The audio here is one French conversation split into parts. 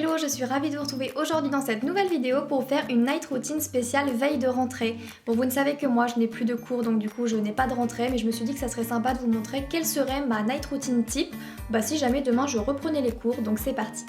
Hello, je suis ravie de vous retrouver aujourd'hui dans cette nouvelle vidéo pour faire une night routine spéciale veille de rentrée. Bon, vous ne savez que moi je n'ai plus de cours donc du coup je n'ai pas de rentrée, mais je me suis dit que ça serait sympa de vous montrer quelle serait ma night routine type si jamais demain je reprenais les cours, donc c'est parti.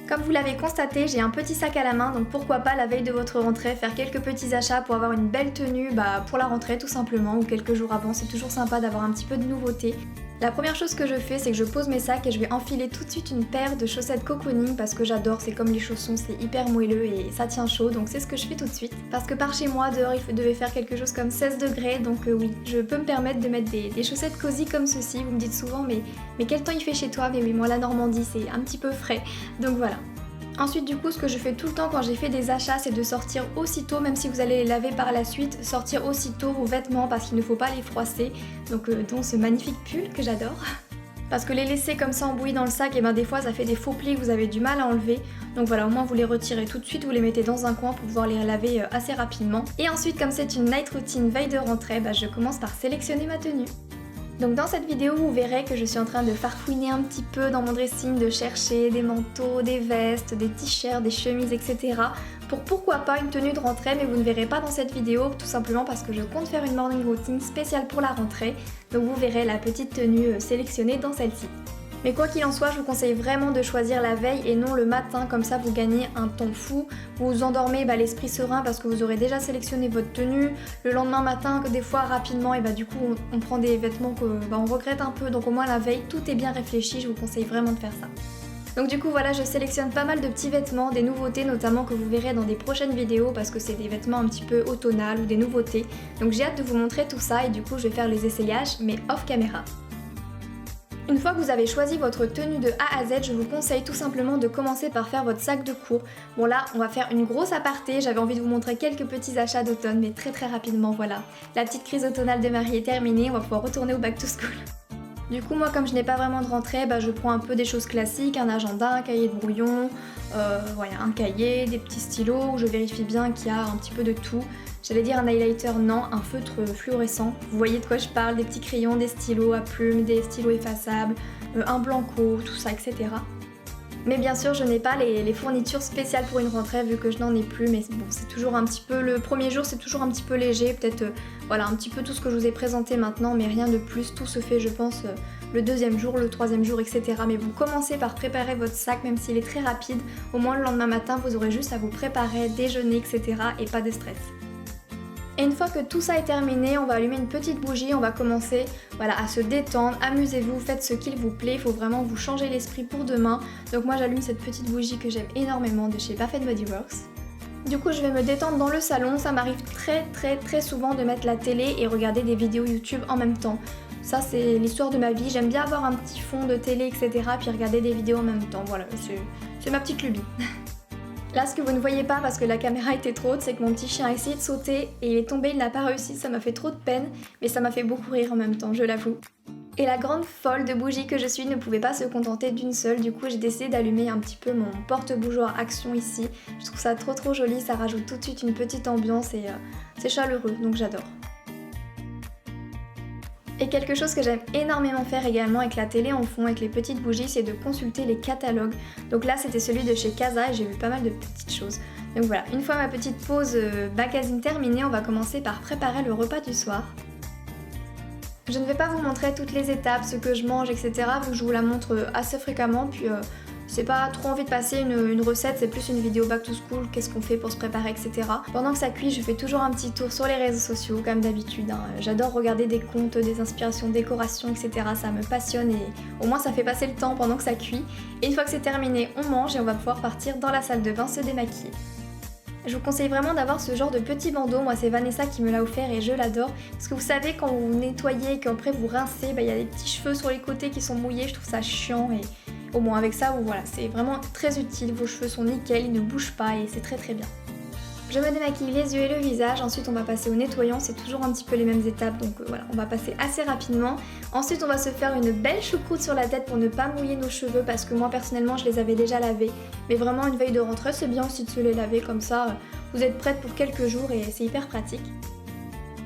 Comme vous l'avez constaté, j'ai un petit sac à la main, donc pourquoi pas la veille de votre rentrée faire quelques petits achats pour avoir une belle tenue pour la rentrée tout simplement, ou quelques jours avant, c'est toujours sympa d'avoir un petit peu de nouveauté. La première chose que je fais, c'est que je pose mes sacs et je vais enfiler tout de suite une paire de chaussettes cocooning parce que j'adore, c'est comme les chaussons, c'est hyper moelleux et ça tient chaud, donc c'est ce que je fais tout de suite. Parce que par chez moi, dehors, il devait faire quelque chose comme 16 degrés, donc oui, je peux me permettre de mettre des chaussettes cosy comme ceci. Vous me dites souvent, mais quel temps il fait chez toi? Mais oui, moi la Normandie, c'est un petit peu frais, donc voilà. Ensuite du coup ce que je fais tout le temps quand j'ai fait des achats, c'est de sortir aussitôt, même si vous allez les laver par la suite, sortir aussitôt vos vêtements parce qu'il ne faut pas les froisser, donc dont ce magnifique pull que j'adore. Parce que les laisser comme ça embouillis dans le sac, et des fois ça fait des faux plis que vous avez du mal à enlever, donc voilà, au moins vous les retirez tout de suite, vous les mettez dans un coin pour pouvoir les laver assez rapidement. Et ensuite comme c'est une night routine veille de rentrée, je commence par sélectionner ma tenue. Donc dans cette vidéo, vous verrez que je suis en train de farfouiner un petit peu dans mon dressing, de chercher des manteaux, des vestes, des t-shirts, des chemises, etc. pour pourquoi pas une tenue de rentrée, mais vous ne verrez pas dans cette vidéo, tout simplement parce que je compte faire une morning routine spéciale pour la rentrée, donc vous verrez la petite tenue sélectionnée dans celle-ci. Mais quoi qu'il en soit, je vous conseille vraiment de choisir la veille et non le matin, comme ça vous gagnez un temps fou, vous vous endormez l'esprit serein parce que vous aurez déjà sélectionné votre tenue, le lendemain matin que des fois rapidement du coup on prend des vêtements que on regrette un peu, donc au moins la veille tout est bien réfléchi, je vous conseille vraiment de faire ça. Donc du coup voilà, je sélectionne pas mal de petits vêtements, des nouveautés notamment que vous verrez dans des prochaines vidéos parce que c'est des vêtements un petit peu automnales ou des nouveautés, donc j'ai hâte de vous montrer tout ça et du coup je vais faire les essayages mais off caméra. Une fois que vous avez choisi votre tenue de A à Z, je vous conseille tout simplement de commencer par faire votre sac de cours. Bon là, on va faire une grosse aparté, j'avais envie de vous montrer quelques petits achats d'automne, mais très rapidement, voilà. La petite crise automnale de Marie est terminée, on va pouvoir retourner au back to school. Du coup, moi comme je n'ai pas vraiment de rentrée, je prends un peu des choses classiques, un agenda, un cahier de brouillon, voilà, un cahier, des petits stylos, où je vérifie bien qu'il y a un petit peu de tout. J'allais dire un highlighter, non, un feutre fluorescent. Vous voyez de quoi je parle, des petits crayons, des stylos à plumes, des stylos effaçables, un blanco, tout ça, etc. Mais bien sûr, je n'ai pas les fournitures spéciales pour une rentrée vu que je n'en ai plus, mais bon, c'est toujours un petit peu, le premier jour c'est toujours un petit peu léger, peut-être voilà, un petit peu tout ce que je vous ai présenté maintenant, mais rien de plus, tout se fait je pense le deuxième jour, le troisième jour, etc. Mais vous commencez par préparer votre sac, même s'il est très rapide, au moins le lendemain matin vous aurez juste à vous préparer, déjeuner, etc. et pas de stress. Et une fois que tout ça est terminé, on va allumer une petite bougie, on va commencer à se détendre, amusez-vous, faites ce qu'il vous plaît, il faut vraiment vous changer l'esprit pour demain. Donc moi j'allume cette petite bougie que j'aime énormément de chez Bath & Body Works. Du coup je vais me détendre dans le salon, ça m'arrive très souvent de mettre la télé et regarder des vidéos YouTube en même temps. Ça c'est l'histoire de ma vie, j'aime bien avoir un petit fond de télé, etc. puis regarder des vidéos en même temps, voilà, c'est ma petite lubie. Là, ce que vous ne voyez pas parce que la caméra était trop haute, c'est que mon petit chien a essayé de sauter et il est tombé, il n'a pas réussi, ça m'a fait trop de peine, mais ça m'a fait beaucoup rire en même temps, je l'avoue. Et la grande folle de bougie que je suis ne pouvait pas se contenter d'une seule, du coup j'ai décidé d'allumer un petit peu mon porte-bougeoir Action ici. Je trouve ça trop joli, ça rajoute tout de suite une petite ambiance et c'est chaleureux, donc j'adore. Et quelque chose que j'aime énormément faire également avec la télé en fond, avec les petites bougies, c'est de consulter les catalogues. Donc là c'était celui de chez Casa et j'ai vu pas mal de petites choses. Donc voilà, une fois ma petite pause magazine terminée, on va commencer par préparer le repas du soir. Je ne vais pas vous montrer toutes les étapes, ce que je mange, etc. vu que je vous la montre assez fréquemment, puis c'est pas trop envie de passer une recette, c'est plus une vidéo back to school, qu'est-ce qu'on fait pour se préparer, etc. Pendant que ça cuit, je fais toujours un petit tour sur les réseaux sociaux, comme d'habitude. J'adore regarder des comptes, des inspirations, décorations, etc. Ça me passionne et au moins ça fait passer le temps pendant que ça cuit. Et une fois que c'est terminé, on mange et on va pouvoir partir dans la salle de bain se démaquiller. Je vous conseille vraiment d'avoir ce genre de petit bandeau, moi c'est Vanessa qui me l'a offert et je l'adore. Parce que vous savez quand vous nettoyez et qu'après vous rincez, il y a des petits cheveux sur les côtés qui sont mouillés, je trouve ça chiant et au moins avec ça, voilà, c'est vraiment très utile, vos cheveux sont nickel, ils ne bougent pas et c'est très bien. Je me démaquille les yeux et le visage, ensuite on va passer au nettoyant, c'est toujours un petit peu les mêmes étapes, donc voilà, on va passer assez rapidement. Ensuite on va se faire une belle choucroute sur la tête pour ne pas mouiller nos cheveux, parce que moi personnellement je les avais déjà lavés. Mais vraiment une veille de rentrée, c'est bien aussi de se les laver comme ça, vous êtes prête pour quelques jours et c'est hyper pratique.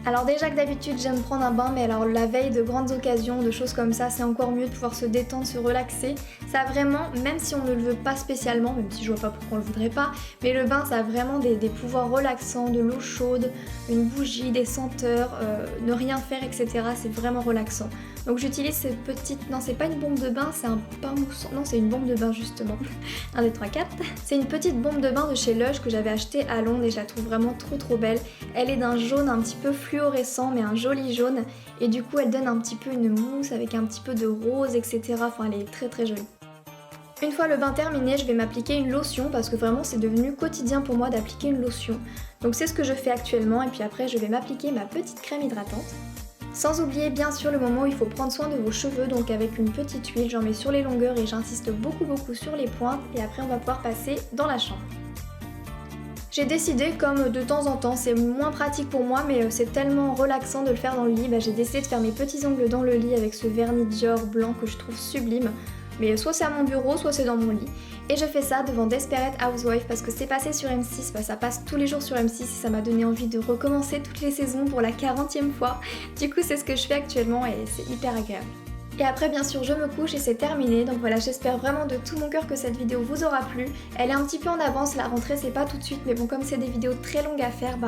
Alors déjà que d'habitude j'aime prendre un bain, mais alors la veille de grandes occasions, de choses comme ça, c'est encore mieux de pouvoir se détendre, se relaxer. Ça a vraiment, même si on ne le veut pas spécialement, même si je vois pas pourquoi on le voudrait pas, mais le bain ça a vraiment des pouvoirs relaxants, de l'eau chaude, une bougie, des senteurs, ne rien faire, etc. C'est vraiment relaxant. Donc j'utilise cette petite, non c'est pas une bombe de bain, c'est un pain moussant, non c'est une bombe de bain justement. 1, 2, 3, 4. C'est une petite bombe de bain de chez Lush que j'avais achetée à Londres et je la trouve vraiment trop belle. Elle est d'un jaune un petit peu fluorescent mais un joli jaune et du coup elle donne un petit peu une mousse avec un petit peu de rose, etc. Enfin elle est très jolie. Une fois le bain terminé, je vais m'appliquer une lotion parce que vraiment c'est devenu quotidien pour moi d'appliquer une lotion. Donc c'est ce que je fais actuellement et puis après je vais m'appliquer ma petite crème hydratante. Sans oublier bien sûr le moment où il faut prendre soin de vos cheveux, donc avec une petite huile, j'en mets sur les longueurs et j'insiste beaucoup sur les pointes et après on va pouvoir passer dans la chambre. J'ai décidé, comme de temps en temps, c'est moins pratique pour moi mais c'est tellement relaxant de le faire dans le lit, j'ai décidé de faire mes petits ongles dans le lit avec ce vernis Dior blanc que je trouve sublime. Mais soit c'est à mon bureau, soit c'est dans mon lit. Et je fais ça devant Desperate Housewives parce que c'est passé sur M6, ça passe tous les jours sur M6 et ça m'a donné envie de recommencer toutes les saisons pour la 40e fois. Du coup c'est ce que je fais actuellement et c'est hyper agréable. Et après bien sûr je me couche et c'est terminé, donc voilà j'espère vraiment de tout mon cœur que cette vidéo vous aura plu. Elle est un petit peu en avance, la rentrée c'est pas tout de suite mais bon comme c'est des vidéos très longues à faire,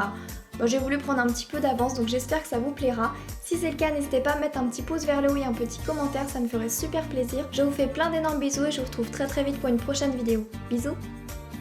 j'ai voulu prendre un petit peu d'avance donc j'espère que ça vous plaira. Si c'est le cas n'hésitez pas à mettre un petit pouce vers le haut et un petit commentaire, ça me ferait super plaisir. Je vous fais plein d'énormes bisous et je vous retrouve très vite pour une prochaine vidéo. Bisous.